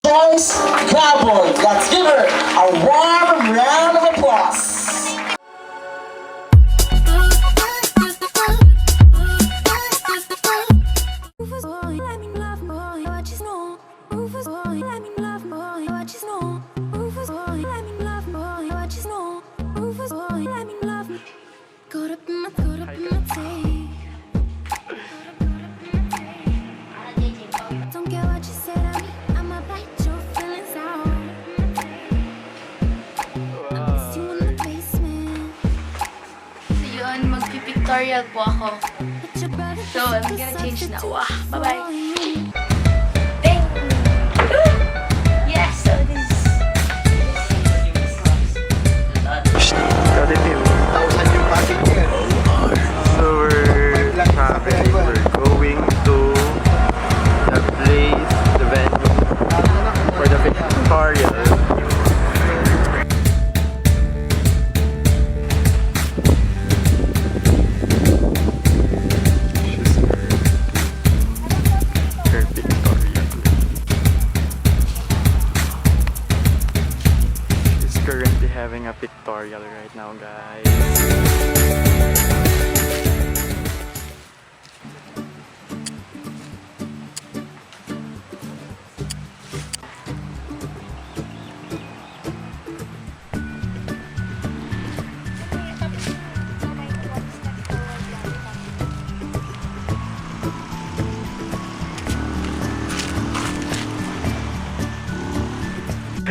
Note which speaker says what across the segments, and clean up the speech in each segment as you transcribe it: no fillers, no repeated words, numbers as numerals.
Speaker 1: Joyce Cowboy. Let's give her a warm round of applause.
Speaker 2: Tutorial po ako. So, I'm gonna change now. Wow, bye-bye. Dang! Yes, so this
Speaker 3: So we're going to the place, the venue for the tutorial. Currently having a pictorial right now, guys.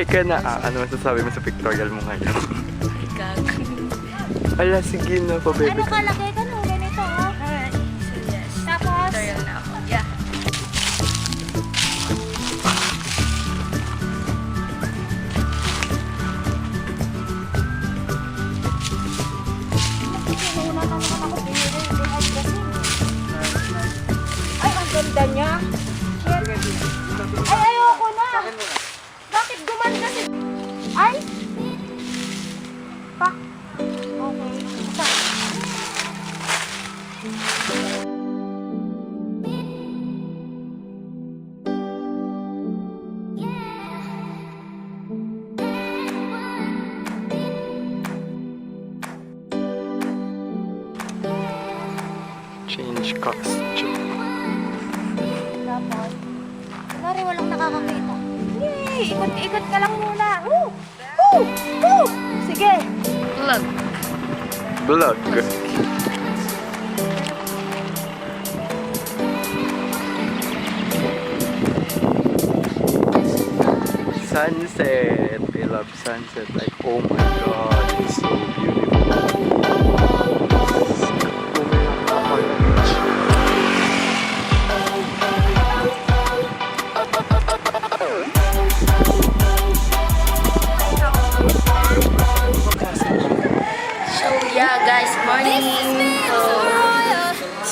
Speaker 3: Ka na, ano masasabi mo sa pictorial mo ngayon? Ala, sige na po, baby.
Speaker 4: Ano kalagay ka nung ganito, oh?
Speaker 2: So yes,
Speaker 4: Tapos?
Speaker 2: tutorial na ako. Yeah.
Speaker 4: Sinuna na naman ako pinili. Ay, ang ganda niya. Ay, ayoko na. Bakit guman kasi? Ay! Pa? Okay. Isa.
Speaker 3: Change costume.
Speaker 4: Tapos, kunwari walang nakakakita. Yay! Ikot-ikot ka lang muna. Woo! Woo! Woo! Sige.
Speaker 2: Vlog.
Speaker 3: Vlog. Sunset. I love sunset. Like, oh my god, it's so beautiful.
Speaker 2: Yeah, guys, morning. So,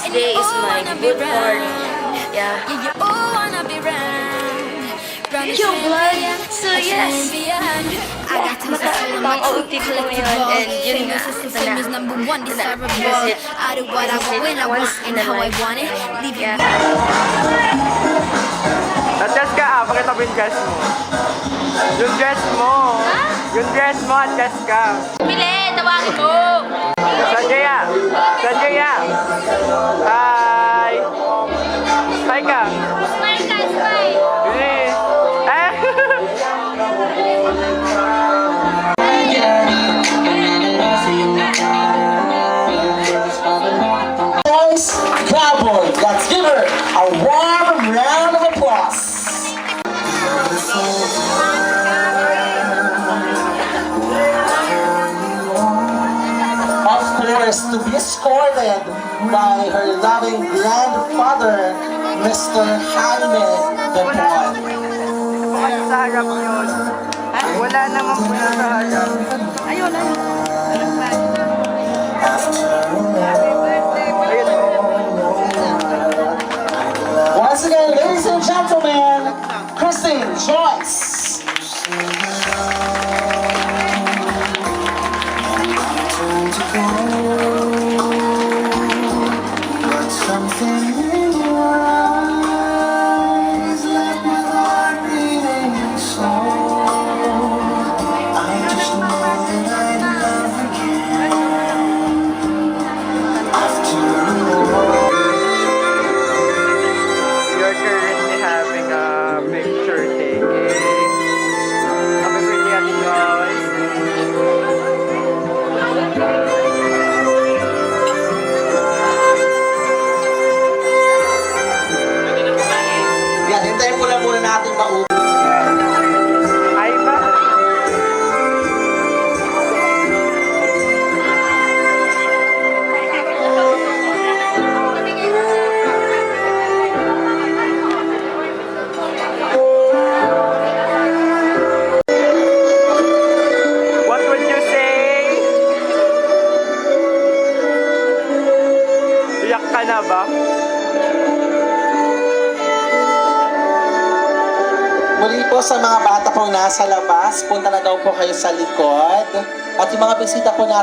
Speaker 2: today is my good morning. Yeah. Yo, vlog. So, yes. Maka-outit ko ngayon. And yun nga. Ito na. That's it. Once in a life. Yeah.
Speaker 3: Adjust ka, pakita mo yung dress mo. Yung dress mo. Yung dress mo, adjust ka.
Speaker 2: Bili, tawagin mo.
Speaker 3: Sanjaya! Sanjaya! Hi! Hi ka!
Speaker 2: Smile ka, smile.
Speaker 3: Bilis! Eh!
Speaker 1: Joyce Cowboy. Let's give her a warm round of applause. Of course, to be escorted by her loving grandfather, Mr. Jaime Bepon.
Speaker 3: Sa harap yun. Wala naman po na sa harap. Ayun, ayun.
Speaker 1: Once again, ladies and gentlemen, Christine Joyce. Something in your eyes left my heart beating po sa mga bata pong nasa labas, punta na daw po kayo sa likod. At yung mga bisita po natin,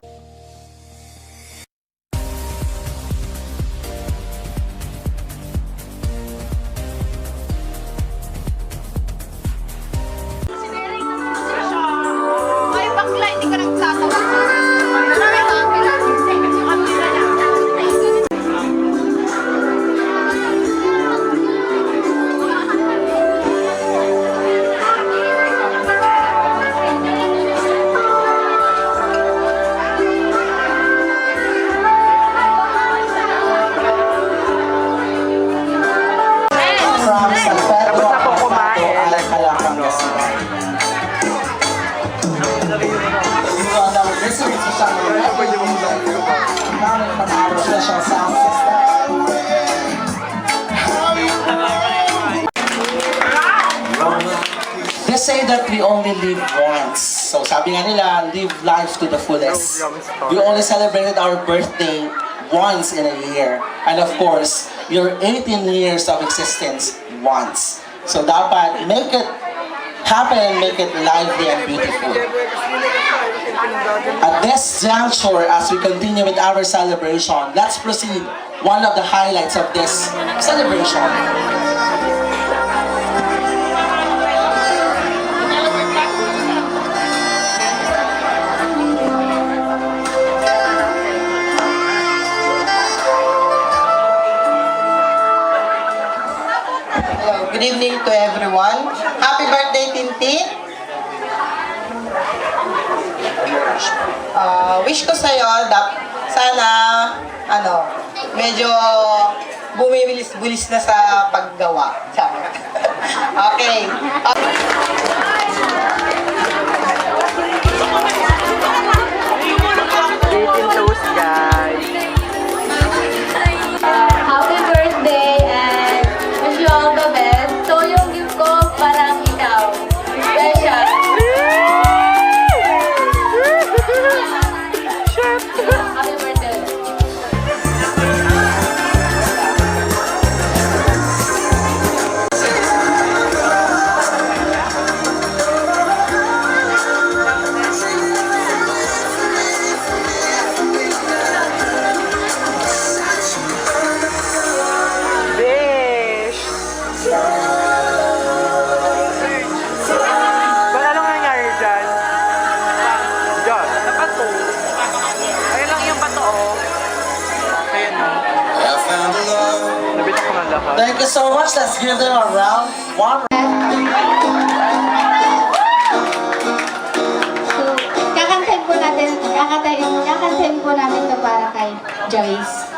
Speaker 4: Ay, bakla, hindi ka nagsasawa.
Speaker 1: from San Pedro,
Speaker 3: Tapos na po kumain.
Speaker 1: Alcala, Pangasinan. So, now this is the song from our special sound system. They say that we only live once. So sabi nga nila, live life to the fullest. We only celebrated our birthday once in a year. And of course, your 18 years of existence once. So dapat make it happen and make it lively and beautiful. At this juncture, as we continue with our celebration, let's proceed one of the highlights of this celebration.
Speaker 5: Good evening to everyone. Happy birthday, Tintin. Wish ko sa'yo, sana, medyo bumibilis-bilis na sa paggawa. Okay.
Speaker 3: Dating toast, guys.
Speaker 4: Happy birthday and wish you all the best. So yung gift ko parang ikaw. Special. Happy birthday.
Speaker 3: Bish! Ba't anong nangyari dyan? Dyan. Sa pato. Ayun lang yung pato, oh. Ayan, oh. Nabitak ko ng lahat.
Speaker 1: Thank you so much. Let's give them a round. One
Speaker 4: So, kakantahin po natin to para kay Joyce.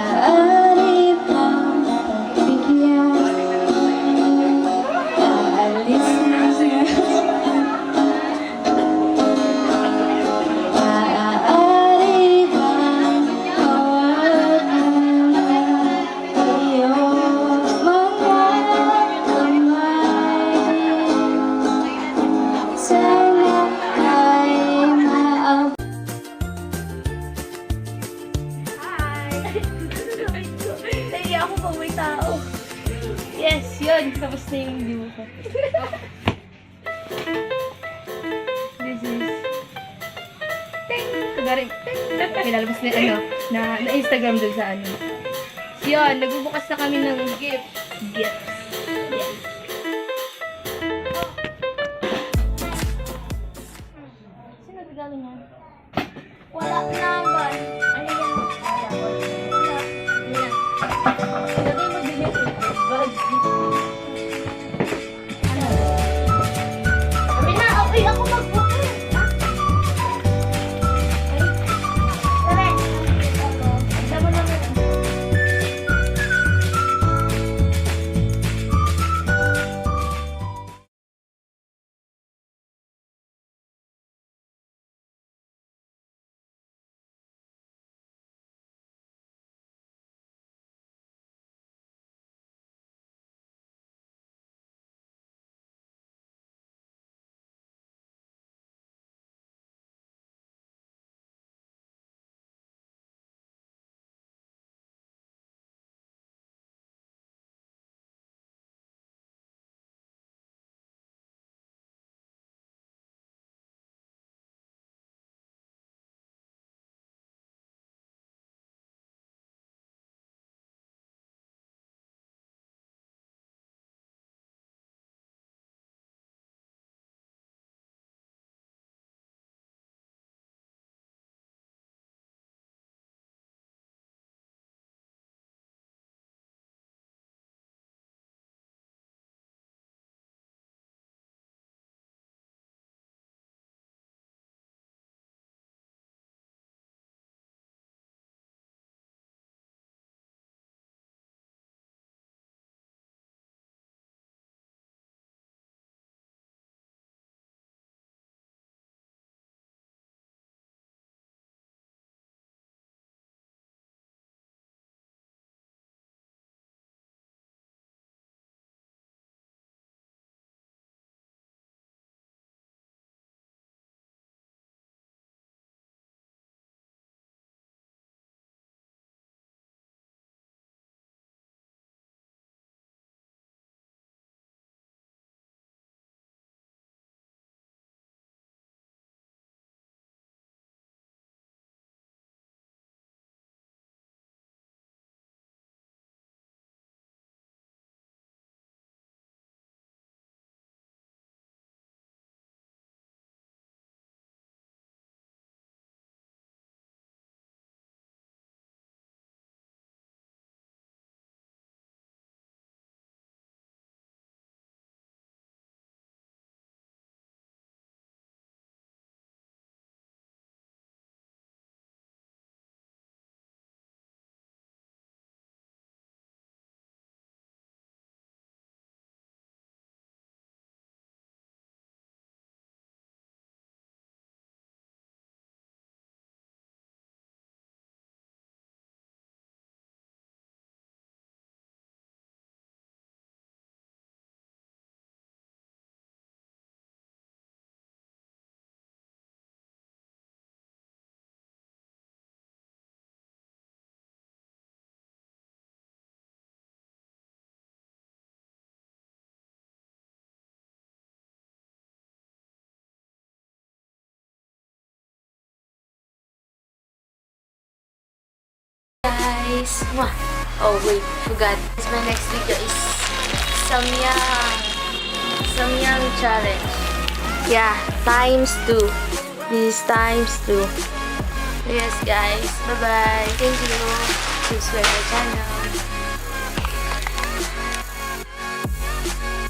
Speaker 4: Maaari bang pagbigyan? Aalis na. Maaari bang hawakan iyong mga kamay? Sana ay maabot.
Speaker 2: Naiya ako pag may tao. Yes, yun. Tapos na yung view ko. This is... Ting! Kagaring. Pinalabas na na Instagram dun sa ano. So yun, nagbubukas na kami ng gift. Gifts. Yes. Sino regalo niya? Wala naman. Ano yan? Wala. Yan. Lagay mo din yung bag. Ano? Kami na. Okay, ako magbukas. Ay. Tara. Sama naman.
Speaker 4: guys. Mwah. Oh wait, forgot. My next video is Samyang. Samyang challenge. Yeah, times 2. This is times 2. Yes guys, bye-bye. Thank you. Subscribe my channel.